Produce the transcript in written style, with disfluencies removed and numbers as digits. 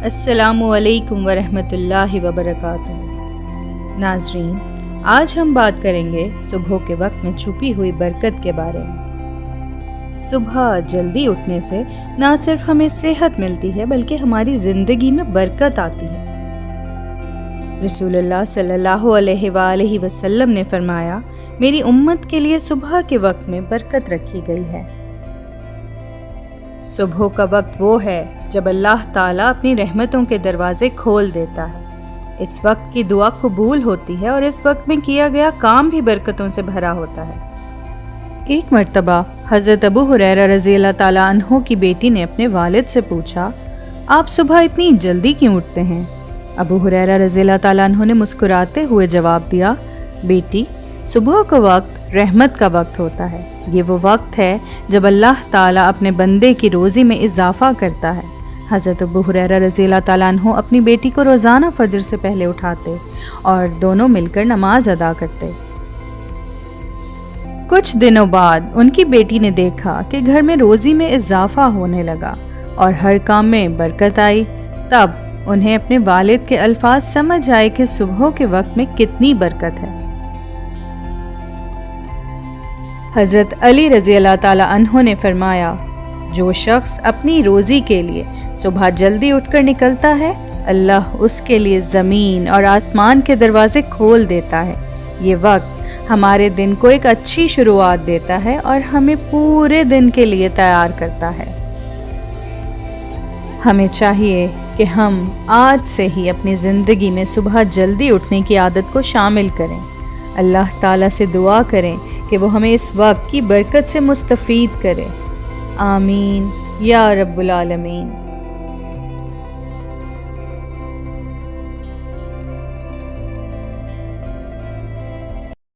السلام علیکم ورحمۃ اللہ وبرکاتہ۔ ناظرین، آج ہم بات کریں گے صبح کے وقت میں چھپی ہوئی برکت کے بارے میں۔ صبح جلدی اٹھنے سے نہ صرف ہمیں صحت ملتی ہے بلکہ ہماری زندگی میں برکت آتی ہے۔ رسول اللہ صلی اللہ علیہ وآلہ وسلم نے فرمایا، میری امت کے لیے صبح کے وقت میں برکت رکھی گئی ہے۔ صبح کا وقت وہ ہے جب اللہ تعالیٰ اپنی رحمتوں کے دروازے کھول دیتا ہے۔ اس وقت کی دعا قبول ہوتی ہے اور اس وقت میں کیا گیا کام بھی برکتوں سے بھرا ہوتا ہے۔ ایک مرتبہ حضرت ابو ہریرہ رضی اللہ تعالیٰ عنہ کی بیٹی نے اپنے والد سے پوچھا، آپ صبح اتنی جلدی کیوں اٹھتے ہیں؟ ابو ہریرہ رضی اللہ تعالیٰ عنہ نے مسکراتے ہوئے جواب دیا، بیٹی، صبح کا وقت رحمت کا وقت ہوتا ہے۔ یہ وہ وقت ہے جب اللہ تعالیٰ اپنے بندے کی روزی میں اضافہ کرتا ہے۔ حضرت ابو ہریرہ رضی اللہ تعالیٰ عنہ اپنی بیٹی کو روزانہ فجر سے پہلے اٹھاتے اور دونوں مل کر نماز ادا کرتے۔ کچھ دنوں بعد ان کی بیٹی نے دیکھا کہ گھر میں روزی میں اضافہ ہونے لگا اور ہر کام میں برکت آئی۔ تب انہیں اپنے والد کے الفاظ سمجھ آئے کہ صبح کے وقت میں کتنی برکت ہے۔ حضرت علی رضی اللہ تعالیٰ عنہ نے فرمایا، جو شخص اپنی روزی کے لیے صبح جلدی اٹھ کر نکلتا ہے، اللہ اس کے لیے زمین اور آسمان کے دروازے کھول دیتا ہے۔ یہ وقت ہمارے دن کو ایک اچھی شروعات دیتا ہے اور ہمیں پورے دن کے لیے تیار کرتا ہے۔ ہمیں چاہیے کہ ہم آج سے ہی اپنی زندگی میں صبح جلدی اٹھنے کی عادت کو شامل کریں۔ اللہ تعالیٰ سے دعا کریں کہ وہ ہمیں اس وقت کی برکت سے مستفید کرے۔ آمین یا رب العالمین۔